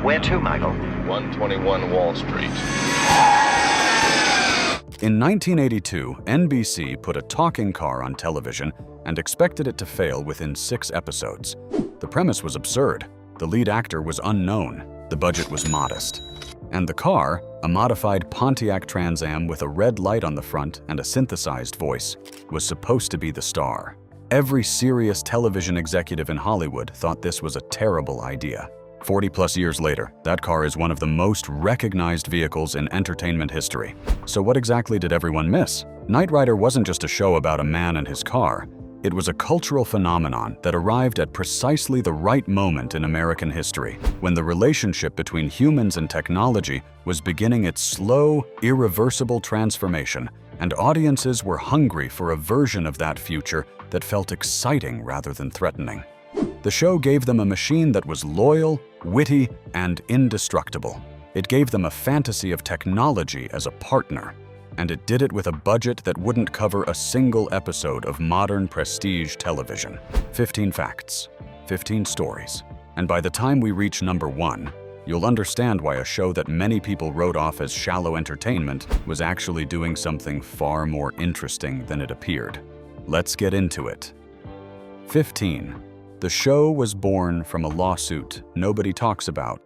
Where to, Michael? 121 Wall Street. In 1982, NBC put a talking car on television and expected it to fail within 6 episodes. The premise was absurd. The lead actor was unknown. The budget was modest. And the car, a modified Pontiac Trans Am with a red light on the front and a synthesized voice, was supposed to be the star. Every serious television executive in Hollywood thought this was a terrible idea. 40-plus years later, that car is one of the most recognized vehicles in entertainment history. So what exactly did everyone miss? Knight Rider wasn't just a show about a man and his car. It was a cultural phenomenon that arrived at precisely the right moment in American history, when the relationship between humans and technology was beginning its slow, irreversible transformation, and audiences were hungry for a version of that future that felt exciting rather than threatening. The show gave them a machine that was loyal, witty, and indestructible. It gave them a fantasy of technology as a partner, and it did it with a budget that wouldn't cover a single episode of modern prestige television. 15 facts, 15 stories. And by the time we reach number 1, you'll understand why a show that many people wrote off as shallow entertainment was actually doing something far more interesting than it appeared. Let's get into it. 15. The show was born from a lawsuit nobody talks about.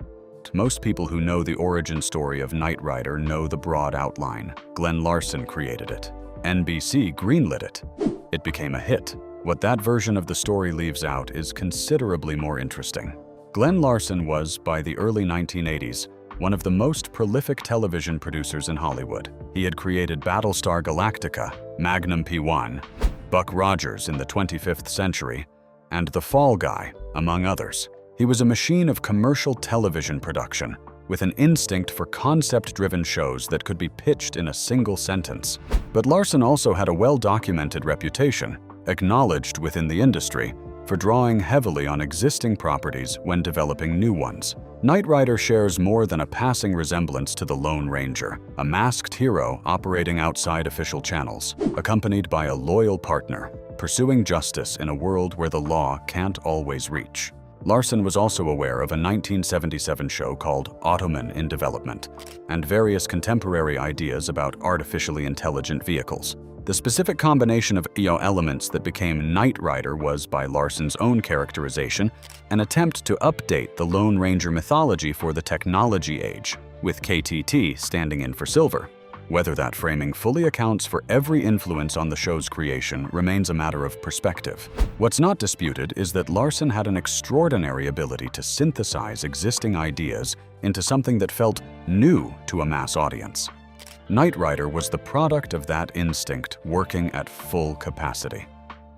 Most people who know the origin story of Knight Rider know the broad outline. Glenn Larson created it. NBC greenlit it. It became a hit. What that version of the story leaves out is considerably more interesting. Glenn Larson was, by the early 1980s, one of the most prolific television producers in Hollywood. He had created Battlestar Galactica, Magnum P1, Buck Rogers in the 25th Century, and The Fall Guy, among others. He was a machine of commercial television production, with an instinct for concept-driven shows that could be pitched in a single sentence. But Larson also had a well-documented reputation, acknowledged within the industry, for drawing heavily on existing properties when developing new ones. Knight Rider shares more than a passing resemblance to the Lone Ranger, a masked hero operating outside official channels, accompanied by a loyal partner, pursuing justice in a world where the law can't always reach. Larson was also aware of a 1977 show called Ottoman in development, and various contemporary ideas about artificially intelligent vehicles. The specific combination of elements that became Knight Rider was, by Larson's own characterization, an attempt to update the Lone Ranger mythology for the technology age, with KTT standing in for silver. Whether that framing fully accounts for every influence on the show's creation remains a matter of perspective. What's not disputed is that Larson had an extraordinary ability to synthesize existing ideas into something that felt new to a mass audience. Knight Rider was the product of that instinct working at full capacity.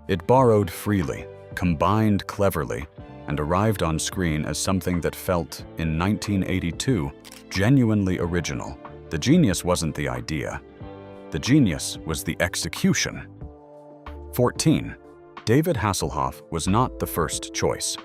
It borrowed freely, combined cleverly, and arrived on screen as something that felt, in 1982, genuinely original. The genius wasn't the idea. The genius was the execution. 14. David Hasselhoff was not the first choice.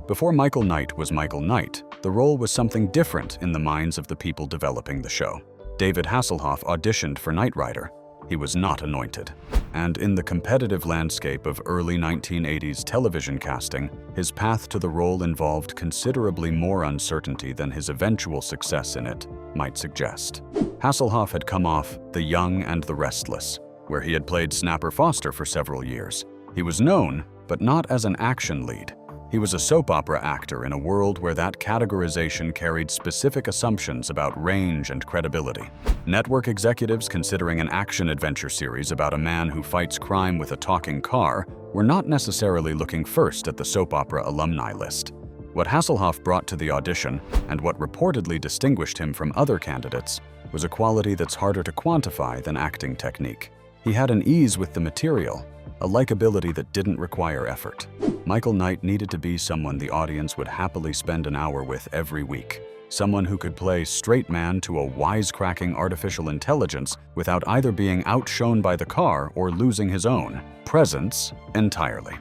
Before Michael Knight was Michael Knight, the role was something different in the minds of the people developing the show. David Hasselhoff auditioned for Knight Rider. He was not anointed. And in the competitive landscape of early 1980s television casting, his path to the role involved considerably more uncertainty than his eventual success in it might suggest. Hasselhoff had come off The Young and the Restless, where he had played Snapper Foster for several years. He was known, but not as an action lead. He was a soap opera actor in a world where that categorization carried specific assumptions about range and credibility. Network executives considering an action-adventure series about a man who fights crime with a talking car were not necessarily looking first at the soap opera alumni list. What Hasselhoff brought to the audition, and what reportedly distinguished him from other candidates, was a quality that's harder to quantify than acting technique. He had an ease with the material, a likability that didn't require effort. Michael Knight needed to be someone the audience would happily spend an hour with every week. Someone who could play straight man to a wisecracking artificial intelligence without either being outshone by the car or losing his own presence entirely.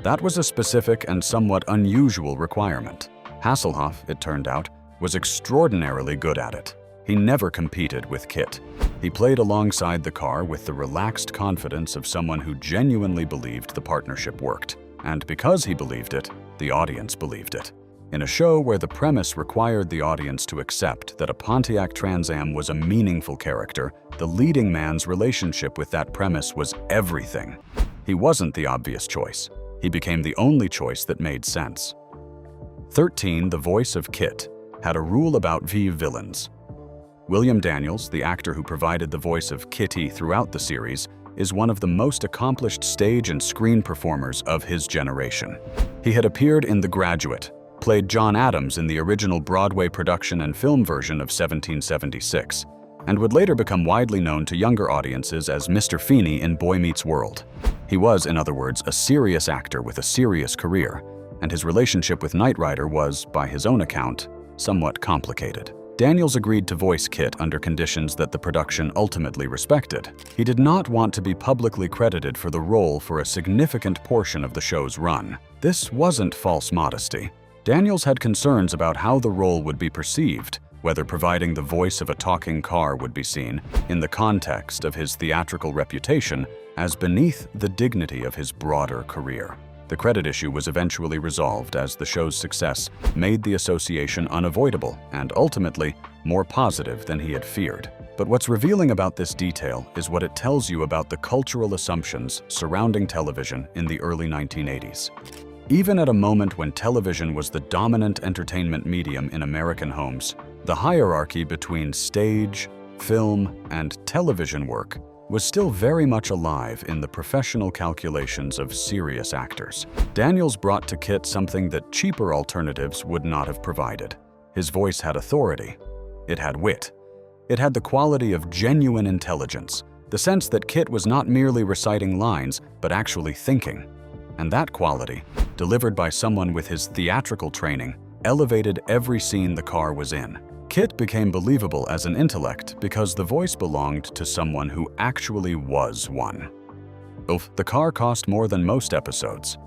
That was a specific and somewhat unusual requirement. Hasselhoff, it turned out, was extraordinarily good at it. He never competed with Kit. He played alongside the car with the relaxed confidence of someone who genuinely believed the partnership worked. And because he believed it, the audience believed it. In a show where the premise required the audience to accept that a Pontiac Trans Am was a meaningful character, the leading man's relationship with that premise was everything. He wasn't the obvious choice. He became the only choice that made sense. 13. The voice of Kit had a rule about villains. William Daniels, the actor who provided the voice of Kitty throughout the series, is one of the most accomplished stage and screen performers of his generation. He had appeared in The Graduate, played John Adams in the original Broadway production and film version of 1776, and would later become widely known to younger audiences as Mr. Feeney in Boy Meets World. He was, in other words, a serious actor with a serious career, and his relationship with Knight Rider was, by his own account, somewhat complicated. Daniels agreed to voice Kit under conditions that the production ultimately respected. He did not want to be publicly credited for the role for a significant portion of the show's run. This wasn't false modesty. Daniels had concerns about how the role would be perceived, whether providing the voice of a talking car would be seen, in the context of his theatrical reputation, as beneath the dignity of his broader career. The credit issue was eventually resolved as the show's success made the association unavoidable and ultimately more positive than he had feared. But what's revealing about this detail is what it tells you about the cultural assumptions surrounding television in the early 1980s. Even at a moment when television was the dominant entertainment medium in American homes, the hierarchy between stage, film, and television work was still very much alive in the professional calculations of serious actors. Daniels brought to Kit something that cheaper alternatives would not have provided. His voice had authority. It had wit. It had the quality of genuine intelligence, the sense that Kit was not merely reciting lines, but actually thinking. And that quality, delivered by someone with his theatrical training, elevated every scene the car was in. Kit became believable as an intellect because the voice belonged to someone who actually was one. The car cost more than most episodes.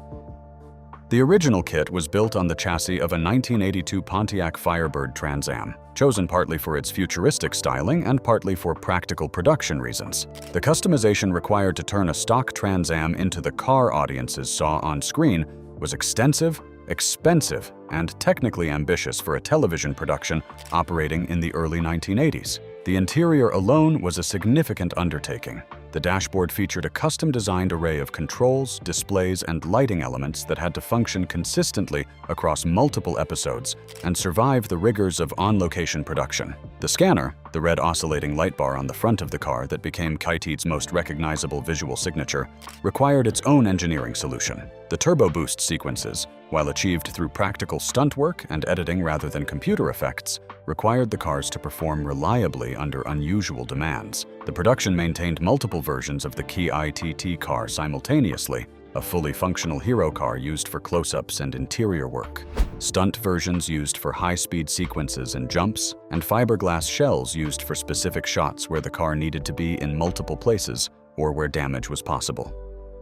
The original Kit was built on the chassis of a 1982 Pontiac Firebird Trans Am, chosen partly for its futuristic styling and partly for practical production reasons. The customization required to turn a stock Trans Am into the car audiences saw on screen was extensive, expensive, and technically ambitious for a television production operating in the early 1980s. The interior alone was a significant undertaking. The dashboard featured a custom-designed array of controls, displays, and lighting elements that had to function consistently across multiple episodes and survive the rigors of on-location production. The scanner, the red oscillating light bar on the front of the car that became Kitty's most recognizable visual signature, required its own engineering solution. The turbo boost sequences, while achieved through practical stunt work and editing rather than computer effects, required the cars to perform reliably under unusual demands. The production maintained multiple versions of the key ITT car simultaneously, a fully functional hero car used for close-ups and interior work, stunt versions used for high-speed sequences and jumps, and fiberglass shells used for specific shots where the car needed to be in multiple places or where damage was possible.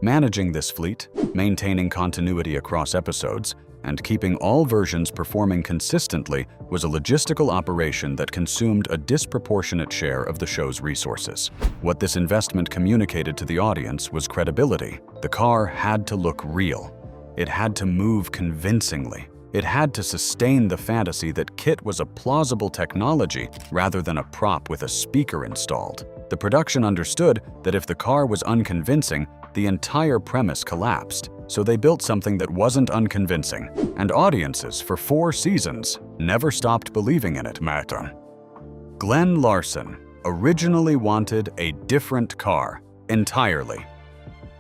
Managing this fleet, maintaining continuity across episodes, and keeping all versions performing consistently was a logistical operation that consumed a disproportionate share of the show's resources. What this investment communicated to the audience was credibility. The car had to look real. It had to move convincingly. It had to sustain the fantasy that Kit was a plausible technology rather than a prop with a speaker installed. The production understood that if the car was unconvincing, the entire premise collapsed, so they built something that wasn't unconvincing, and audiences for 4 seasons never stopped believing in it. Glenn Larson originally wanted a different car entirely.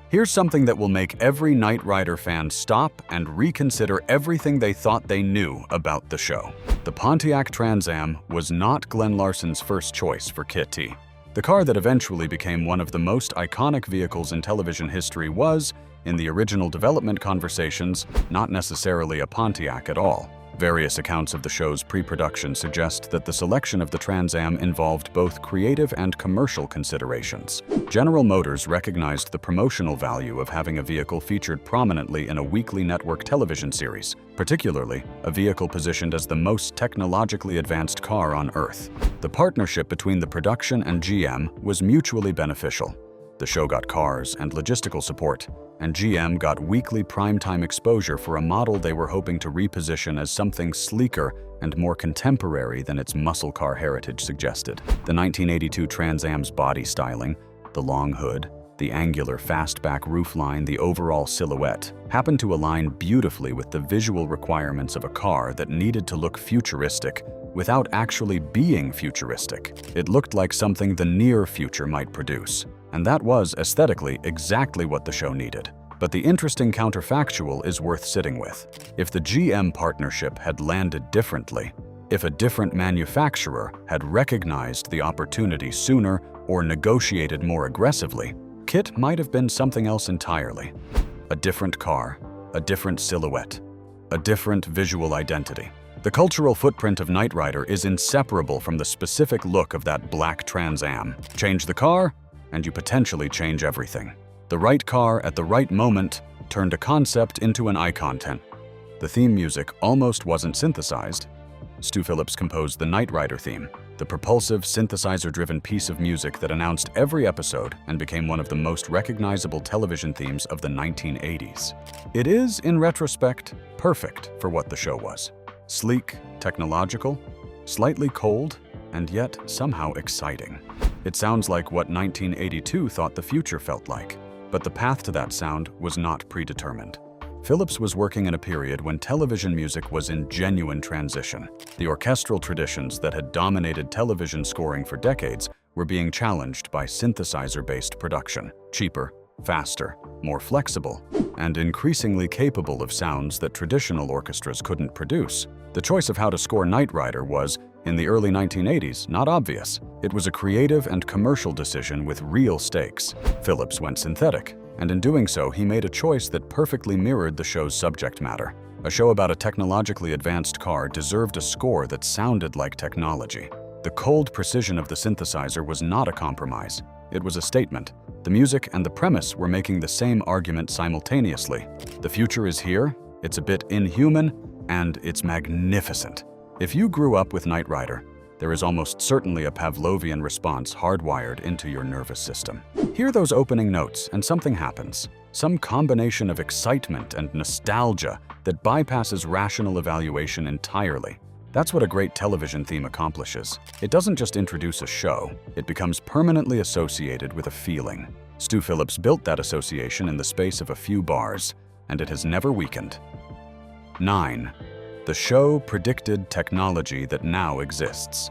Here's something that will make every Knight Rider fan stop and reconsider everything they thought they knew about the show. The Pontiac Trans Am was not Glenn Larson's first choice for Kitty. The car that eventually became one of the most iconic vehicles in television history was, in the original development conversations, not necessarily a Pontiac at all. Various accounts of the show's pre-production suggest that the selection of the Trans Am involved both creative and commercial considerations. General Motors recognized the promotional value of having a vehicle featured prominently in a weekly network television series, particularly a vehicle positioned as the most technologically advanced car on Earth. The partnership between the production and GM was mutually beneficial. The show got cars and logistical support, and GM got weekly primetime exposure for a model they were hoping to reposition as something sleeker and more contemporary than its muscle car heritage suggested. The 1982 Trans Am's body styling, the long hood, the angular fastback roofline, the overall silhouette, happened to align beautifully with the visual requirements of a car that needed to look futuristic without actually being futuristic. It looked like something the near future might produce, and that was, aesthetically, exactly what the show needed. But the interesting counterfactual is worth sitting with. If the GM partnership had landed differently, if a different manufacturer had recognized the opportunity sooner or negotiated more aggressively, KITT might have been something else entirely. A different car, a different silhouette, a different visual identity. The cultural footprint of Knight Rider is inseparable from the specific look of that black Trans Am. Change the car, and you potentially change everything. The right car at the right moment turned a concept into an icon. The theme music almost wasn't synthesized. Stu Phillips composed the Knight Rider theme, the propulsive, synthesizer-driven piece of music that announced every episode and became one of the most recognizable television themes of the 1980s. It is, in retrospect, perfect for what the show was. Sleek, technological, slightly cold, and yet somehow exciting. It sounds like what 1982 thought the future felt like, but the path to that sound was not predetermined. Phillips was working in a period when television music was in genuine transition. The orchestral traditions that had dominated television scoring for decades were being challenged by synthesizer-based production, cheaper, faster, more flexible, and increasingly capable of sounds that traditional orchestras couldn't produce. The choice of how to score Knight Rider was, in the early 1980s, not obvious. It was a creative and commercial decision with real stakes. Phillips went synthetic, and in doing so, he made a choice that perfectly mirrored the show's subject matter. A show about a technologically advanced car deserved a score that sounded like technology. The cold precision of the synthesizer was not a compromise. It was a statement. The music and the premise were making the same argument simultaneously. The future is here, it's a bit inhuman, and it's magnificent. If you grew up with Knight Rider, there is almost certainly a Pavlovian response hardwired into your nervous system. Hear those opening notes and something happens. Some combination of excitement and nostalgia that bypasses rational evaluation entirely. That's what a great television theme accomplishes. It doesn't just introduce a show, it becomes permanently associated with a feeling. Stu Phillips built that association in the space of a few bars, and it has never weakened. 9. The show predicted technology that now exists.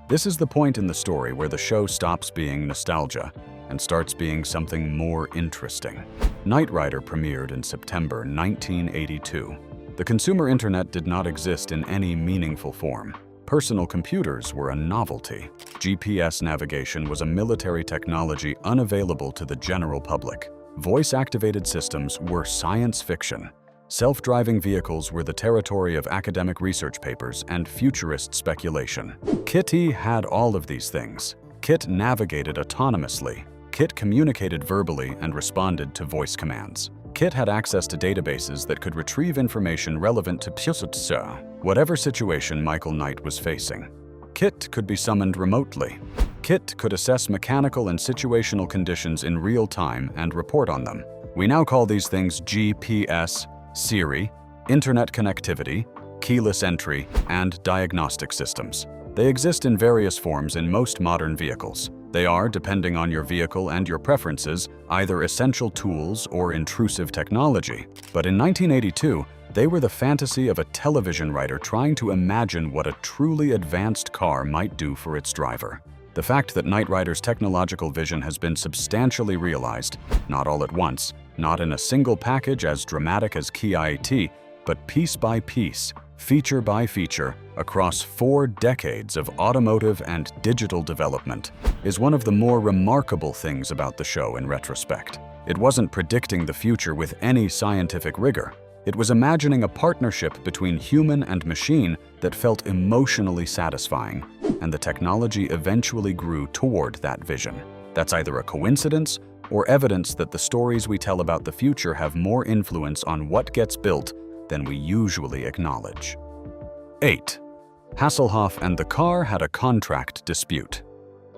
This is the point in the story where the show stops being nostalgia and starts being something more interesting. Knight Rider premiered in September 1982. The consumer internet did not exist in any meaningful form. Personal computers were a novelty. GPS navigation was a military technology unavailable to the general public. Voice-activated systems were science fiction. Self-driving vehicles were the territory of academic research papers and futurist speculation. KITT had all of these things. KITT navigated autonomously. KITT communicated verbally and responded to voice commands. KITT had access to databases that could retrieve information relevant to whatever situation Michael Knight was facing. KITT could be summoned remotely. KITT could assess mechanical and situational conditions in real time and report on them. We now call these things GPS, Siri, internet connectivity, keyless entry, and diagnostic systems. They exist in various forms in most modern vehicles. They are, depending on your vehicle and your preferences, either essential tools or intrusive technology. But in 1982, they were the fantasy of a television writer trying to imagine what a truly advanced car might do for its driver. The fact that Knight Rider's technological vision has been substantially realized, not all at once, not in a single package as dramatic as KIT, but piece by piece, feature by feature, across 4 decades of automotive and digital development, is one of the more remarkable things about the show in retrospect. It wasn't predicting the future with any scientific rigor. It was imagining a partnership between human and machine that felt emotionally satisfying, and the technology eventually grew toward that vision. That's either a coincidence or evidence that the stories we tell about the future have more influence on what gets built than we usually acknowledge. 8. Hasselhoff and the car had a contract dispute.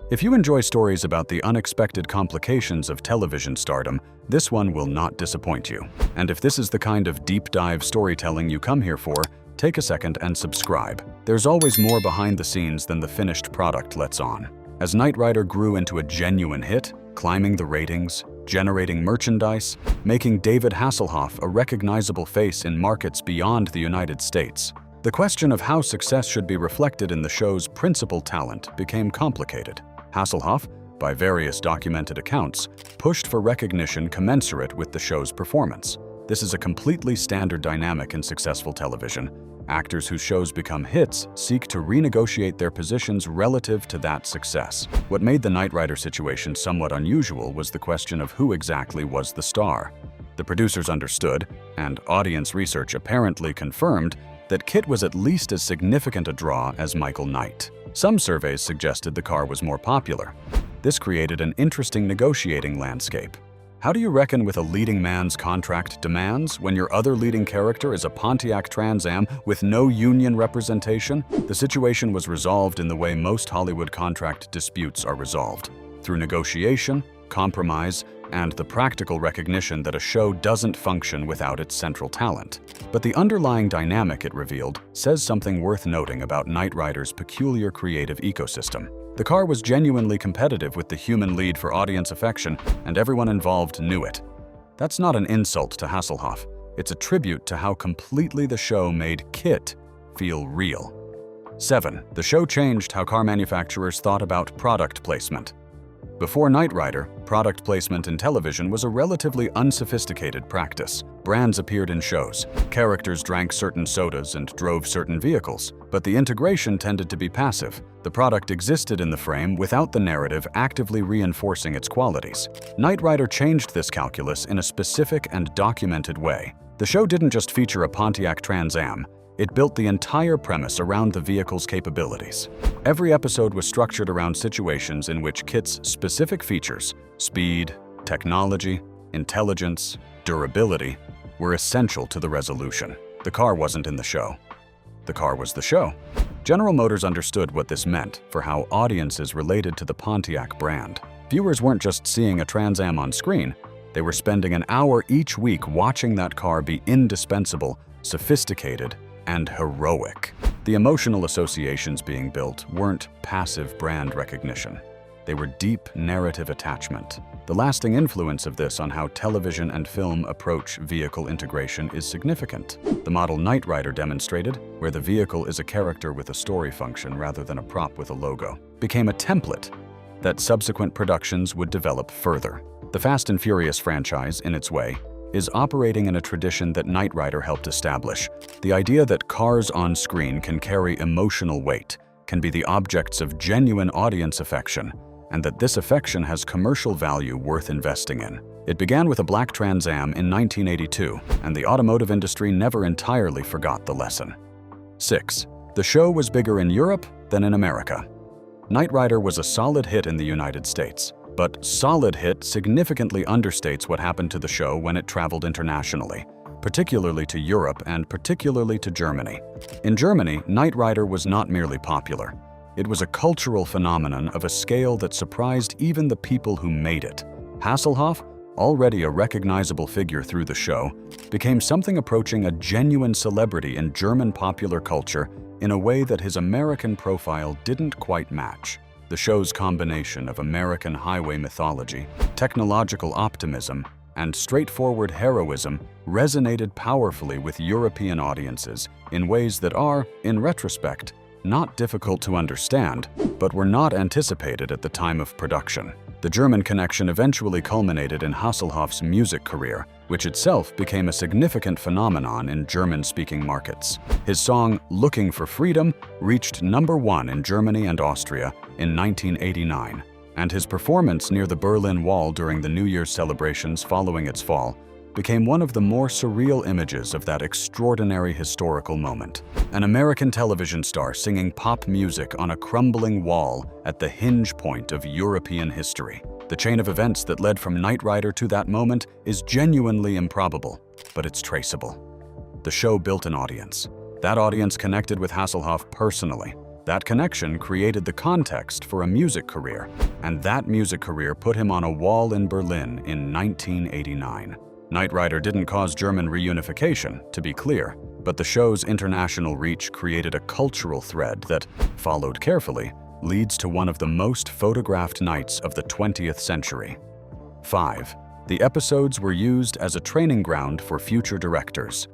If you enjoy stories about the unexpected complications of television stardom, this one will not disappoint you. And if this is the kind of deep dive storytelling you come here for, take a second and subscribe. There's always more behind the scenes than the finished product lets on. As Knight Rider grew into a genuine hit, climbing the ratings, generating merchandise, making David Hasselhoff a recognizable face in markets beyond the United States, the question of how success should be reflected in the show's principal talent became complicated. Hasselhoff, by various documented accounts, pushed for recognition commensurate with the show's performance. This is a completely standard dynamic in successful television. Actors whose shows become hits seek to renegotiate their positions relative to that success. What made the Knight Rider situation somewhat unusual was the question of who exactly was the star. The producers understood, and audience research apparently confirmed, that Kit was at least as significant a draw as Michael Knight. Some surveys suggested the car was more popular. This created an interesting negotiating landscape. How do you reckon with a leading man's contract demands when your other leading character is a Pontiac Trans Am with no union representation? The situation was resolved in the way most Hollywood contract disputes are resolved, through negotiation, compromise, and the practical recognition that a show doesn't function without its central talent. But the underlying dynamic it revealed says something worth noting about Knight Rider's peculiar creative ecosystem. The car was genuinely competitive with the human lead for audience affection, and everyone involved knew it. That's not an insult to Hasselhoff. It's a tribute to how completely the show made Kit feel real. 7. The show changed how car manufacturers thought about product placement. Before Knight Rider, product placement in television was a relatively unsophisticated practice. Brands appeared in shows, characters drank certain sodas and drove certain vehicles, but the integration tended to be passive. The product existed in the frame without the narrative actively reinforcing its qualities. Knight Rider changed this calculus in a specific and documented way. The show didn't just feature a Pontiac Trans Am. It built the entire premise around the vehicle's capabilities. Every episode was structured around situations in which Kit's specific features, speed, technology, intelligence, durability, were essential to the resolution. The car wasn't in the show. The car was the show. General Motors understood what this meant for how audiences related to the Pontiac brand. Viewers weren't just seeing a Trans Am on screen. They were spending an hour each week watching that car be indispensable, sophisticated, and heroic. The emotional associations being built weren't passive brand recognition. They were deep narrative attachment. The lasting influence of this on how television and film approach vehicle integration is significant. The model Knight Rider demonstrated, where the vehicle is a character with a story function rather than a prop with a logo, became a template that subsequent productions would develop further. The Fast and Furious franchise, in its way, is operating in a tradition that Knight Rider helped establish. The idea that cars on screen can carry emotional weight, can be the objects of genuine audience affection, and that this affection has commercial value worth investing in. It began with a black Trans Am in 1982, and the automotive industry never entirely forgot the lesson. 6. The show was bigger in Europe than in America. Knight Rider was a solid hit in the United States. But solid hit significantly understates what happened to the show when it traveled internationally, particularly to Europe and particularly to Germany. In Germany, Knight Rider was not merely popular. It was a cultural phenomenon of a scale that surprised even the people who made it. Hasselhoff, already a recognizable figure through the show, became something approaching a genuine celebrity in German popular culture in a way that his American profile didn't quite match. The show's combination of American highway mythology, technological optimism, and straightforward heroism resonated powerfully with European audiences in ways that are, in retrospect, not difficult to understand, but were not anticipated at the time of production. The German connection eventually culminated in Hasselhoff's music career, which itself became a significant phenomenon in German-speaking markets. His song, "Looking for Freedom," reached #1 in Germany and Austria in 1989, and his performance near the Berlin Wall during the New Year's celebrations following its fall became one of the more surreal images of that extraordinary historical moment. An American television star singing pop music on a crumbling wall at the hinge point of European history. The chain of events that led from Knight Rider to that moment is genuinely improbable, but it's traceable. The show built an audience. That audience connected with Hasselhoff personally. That connection created the context for a music career, and that music career put him on a wall in Berlin in 1989. Knight Rider didn't cause German reunification, to be clear, but the show's international reach created a cultural thread that, followed carefully, leads to one of the most photographed nights of the 20th century. 5. The episodes were used as a training ground for future directors.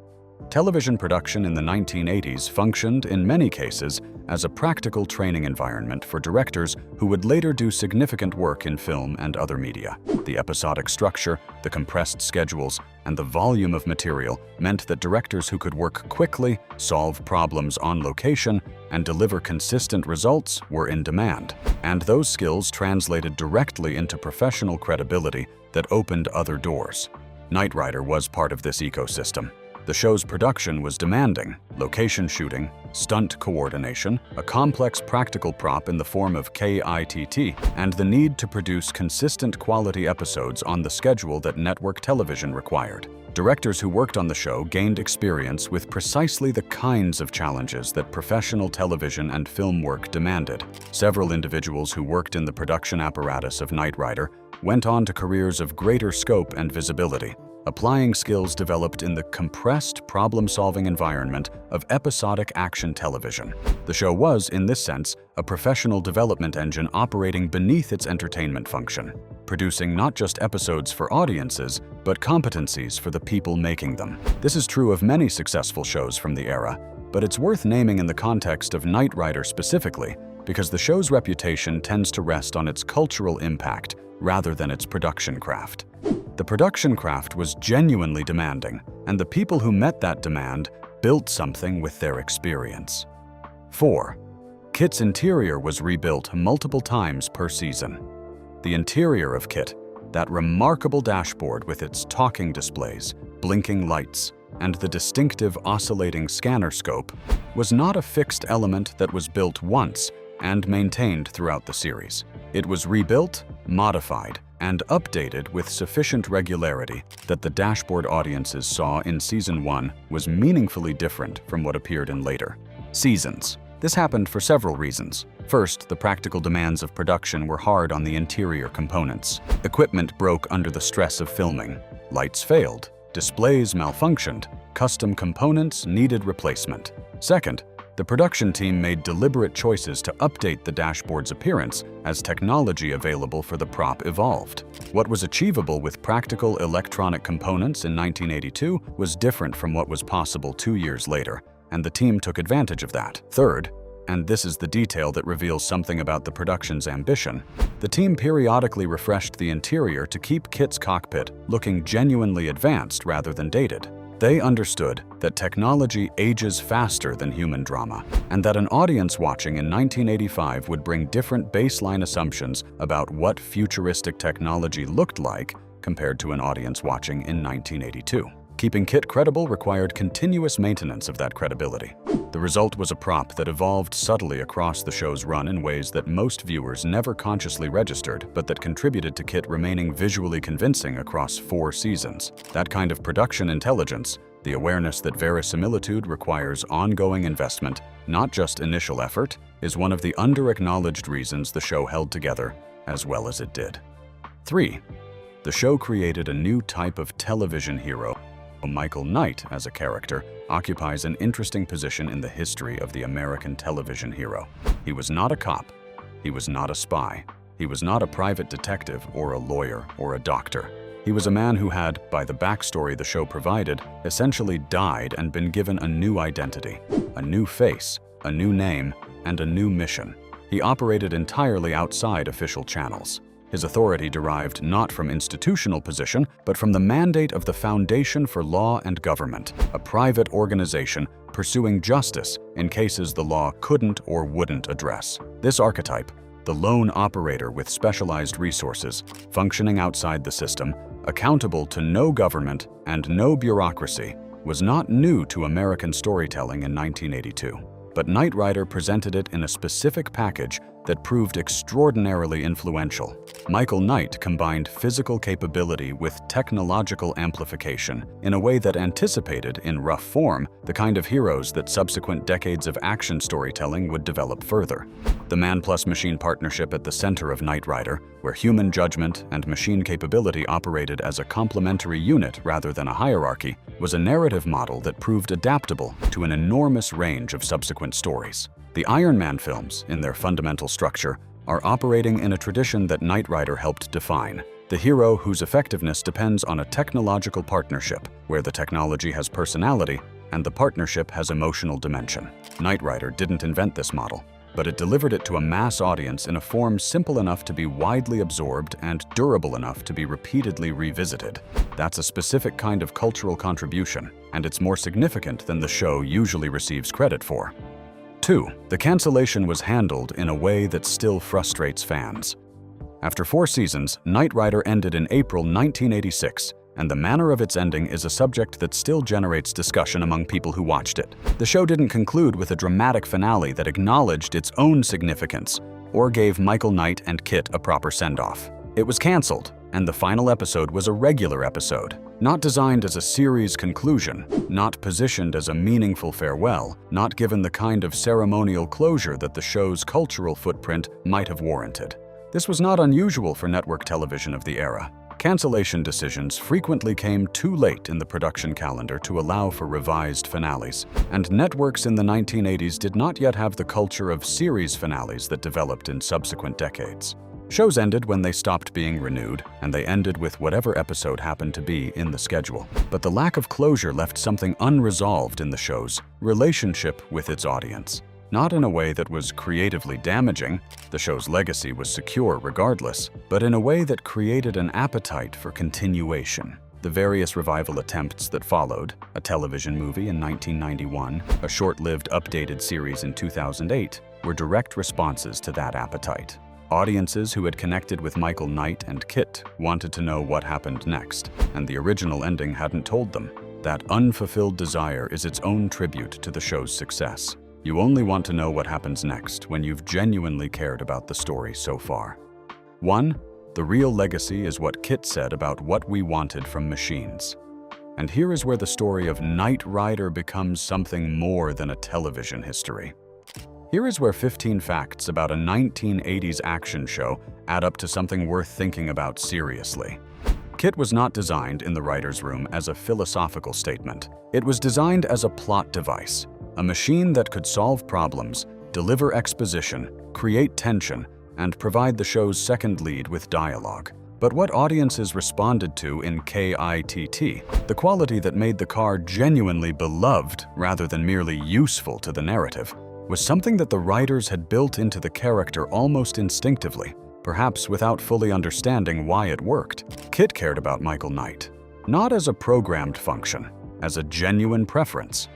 Television production in the 1980s functioned, in many cases, as a practical training environment for directors who would later do significant work in film and other media. The episodic structure, the compressed schedules, and the volume of material meant that directors who could work quickly, solve problems on location, and deliver consistent results were in demand. And those skills translated directly into professional credibility that opened other doors. Knight Rider was part of this ecosystem. The show's production was demanding: location shooting, stunt coordination, a complex practical prop in the form of KITT, and the need to produce consistent quality episodes on the schedule that network television required. Directors who worked on the show gained experience with precisely the kinds of challenges that professional television and film work demanded. Several individuals who worked in the production apparatus of Knight Rider went on to careers of greater scope and visibility, applying skills developed in the compressed, problem-solving environment of episodic action television. The show was, in this sense, a professional development engine operating beneath its entertainment function, producing not just episodes for audiences, but competencies for the people making them. This is true of many successful shows from the era, but it's worth naming in the context of Knight Rider specifically, because the show's reputation tends to rest on its cultural impact rather than its production craft. The production craft was genuinely demanding, and the people who met that demand built something with their experience. 4. KITT's interior was rebuilt multiple times per season. The interior of KITT, that remarkable dashboard with its talking displays, blinking lights, and the distinctive oscillating scanner scope, was not a fixed element that was built once and maintained throughout the series. It was rebuilt, modified, and updated with sufficient regularity that the dashboard audiences saw in Season 1 was meaningfully different from what appeared in later seasons. This happened for several reasons. First, the practical demands of production were hard on the interior components. Equipment broke under the stress of filming. Lights failed. Displays malfunctioned. Custom components needed replacement. Second, the production team made deliberate choices to update the dashboard's appearance as technology available for the prop evolved. What was achievable with practical electronic components in 1982 was different from what was possible 2 years later, and the team took advantage of that. Third, and this is the detail that reveals something about the production's ambition, the team periodically refreshed the interior to keep KITT's cockpit looking genuinely advanced rather than dated. They understood that technology ages faster than human drama, and that an audience watching in 1985 would bring different baseline assumptions about what futuristic technology looked like compared to an audience watching in 1982. Keeping KITT credible required continuous maintenance of that credibility. The result was a prop that evolved subtly across the show's run in ways that most viewers never consciously registered, but that contributed to KITT remaining visually convincing across 4 seasons. That kind of production intelligence, the awareness that verisimilitude requires ongoing investment, not just initial effort, is one of the under-acknowledged reasons the show held together as well as it did. 3. The show created a new type of television hero. Michael Knight, as a character, occupies an interesting position in the history of the American television hero. He was not a cop. He was not a spy. He was not a private detective or a lawyer or a doctor. He was a man who had, by the backstory the show provided, essentially died and been given a new identity, a new face, a new name, and a new mission. He operated entirely outside official channels. His authority derived not from institutional position, but from the mandate of the Foundation for Law and Government, a private organization pursuing justice in cases the law couldn't or wouldn't address. This archetype, the lone operator with specialized resources, functioning outside the system, accountable to no government and no bureaucracy, was not new to American storytelling in 1982. But Knight Rider presented it in a specific package that proved extraordinarily influential. Michael Knight combined physical capability with technological amplification in a way that anticipated, in rough form, the kind of heroes that subsequent decades of action storytelling would develop further. The man-plus-machine partnership at the center of Knight Rider, where human judgment and machine capability operated as a complementary unit rather than a hierarchy, was a narrative model that proved adaptable to an enormous range of subsequent stories. The Iron Man films, in their fundamental structure, are operating in a tradition that Knight Rider helped define. The hero whose effectiveness depends on a technological partnership, where the technology has personality and the partnership has emotional dimension. Knight Rider didn't invent this model, but it delivered it to a mass audience in a form simple enough to be widely absorbed and durable enough to be repeatedly revisited. That's a specific kind of cultural contribution, and it's more significant than the show usually receives credit for. 2. The cancellation was handled in a way that still frustrates fans. After 4 seasons, Knight Rider ended in April 1986, and the manner of its ending is a subject that still generates discussion among people who watched it. The show didn't conclude with a dramatic finale that acknowledged its own significance or gave Michael Knight and Kit a proper send-off. It was canceled, and the final episode was a regular episode, not designed as a series conclusion, not positioned as a meaningful farewell, not given the kind of ceremonial closure that the show's cultural footprint might have warranted. This was not unusual for network television of the era. Cancellation decisions frequently came too late in the production calendar to allow for revised finales, and networks in the 1980s did not yet have the culture of series finales that developed in subsequent decades. Shows ended when they stopped being renewed, and they ended with whatever episode happened to be in the schedule. But the lack of closure left something unresolved in the show's relationship with its audience. Not in a way that was creatively damaging, the show's legacy was secure regardless, but in a way that created an appetite for continuation. The various revival attempts that followed, a television movie in 1991, a short-lived updated series in 2008, were direct responses to that appetite. Audiences who had connected with Michael Knight and Kit wanted to know what happened next, and the original ending hadn't told them. That unfulfilled desire is its own tribute to the show's success. You only want to know what happens next when you've genuinely cared about the story so far. 1. The real legacy is what Kit said about what we wanted from machines. And here is where the story of Knight Rider becomes something more than a television history. Here is where 15 facts about a 1980s action show add up to something worth thinking about seriously. Kit was not designed in the writer's room as a philosophical statement. It was designed as a plot device, a machine that could solve problems, deliver exposition, create tension, and provide the show's second lead with dialogue. But what audiences responded to in KITT, the quality that made the car genuinely beloved rather than merely useful to the narrative, was something that the writers had built into the character almost instinctively, perhaps without fully understanding why it worked. Kit cared about Michael Knight, not as a programmed function, as a genuine preference.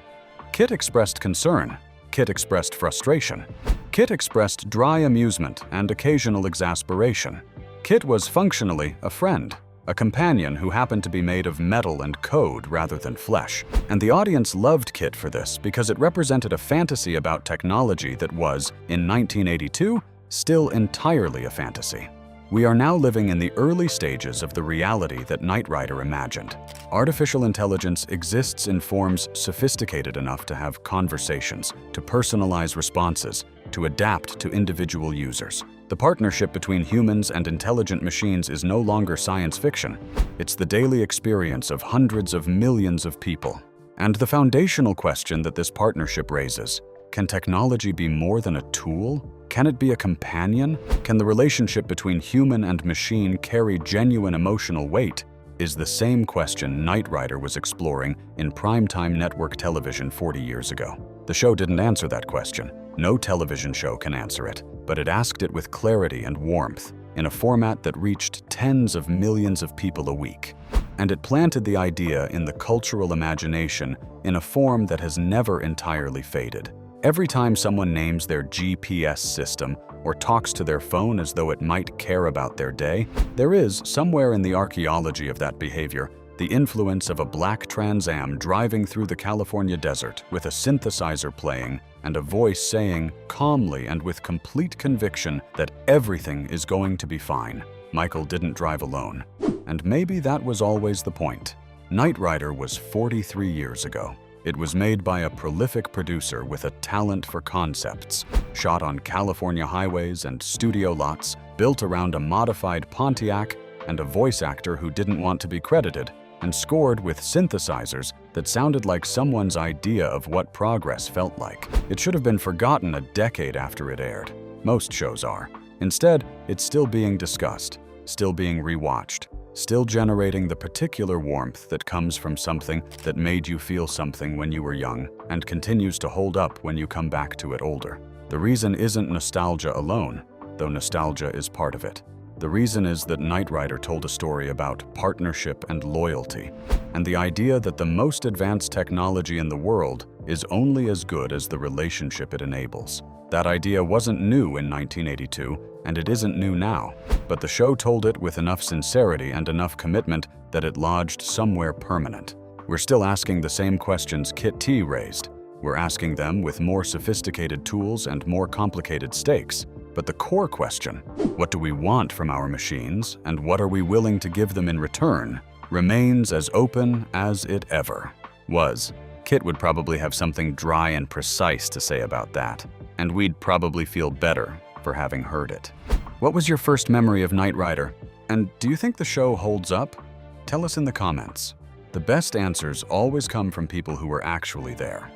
Kit expressed concern. Kit expressed frustration. Kit expressed dry amusement and occasional exasperation. Kit was functionally a friend, a companion who happened to be made of metal and code rather than flesh. And the audience loved Kit for this because it represented a fantasy about technology that was, in 1982, still entirely a fantasy. We are now living in the early stages of the reality that Knight Rider imagined. Artificial intelligence exists in forms sophisticated enough to have conversations, to personalize responses, to adapt to individual users. The partnership between humans and intelligent machines is no longer science fiction. It's the daily experience of hundreds of millions of people. And the foundational question that this partnership raises: can technology be more than a tool? Can it be a companion? Can the relationship between human and machine carry genuine emotional weight? Is the same question Knight Rider was exploring in primetime network television 40 years ago. The show didn't answer that question. No television show can answer it, but it asked it with clarity and warmth, in a format that reached tens of millions of people a week. And it planted the idea in the cultural imagination in a form that has never entirely faded. Every time someone names their GPS system or talks to their phone as though it might care about their day, there is, somewhere in the archaeology of that behavior, The influence of a black Trans Am driving through the California desert with a synthesizer playing and a voice saying, calmly and with complete conviction, that everything is going to be fine. Michael didn't drive alone. And maybe that was always the point. Knight Rider was 43 years ago. It was made by a prolific producer with a talent for concepts, shot on California highways and studio lots, built around a modified Pontiac and a voice actor who didn't want to be credited, and scored with synthesizers that sounded like someone's idea of what progress felt like. It should have been forgotten a decade after it aired. Most shows are. Instead, it's still being discussed, still being rewatched, still generating the particular warmth that comes from something that made you feel something when you were young and continues to hold up when you come back to it older. The reason isn't nostalgia alone, though nostalgia is part of it. The reason is that Knight Rider told a story about partnership and loyalty, and the idea that the most advanced technology in the world is only as good as the relationship it enables. That idea wasn't new in 1982, and it isn't new now, but the show told it with enough sincerity and enough commitment that it lodged somewhere permanent. We're still asking the same questions Kit T raised. We're asking them with more sophisticated tools and more complicated stakes. But the core question, what do we want from our machines and what are we willing to give them in return, remains as open as it ever was. Kit would probably have something dry and precise to say about that, and we'd probably feel better for having heard it. What was your first memory of Knight Rider? And do you think the show holds up? Tell us in the comments. The best answers always come from people who were actually there.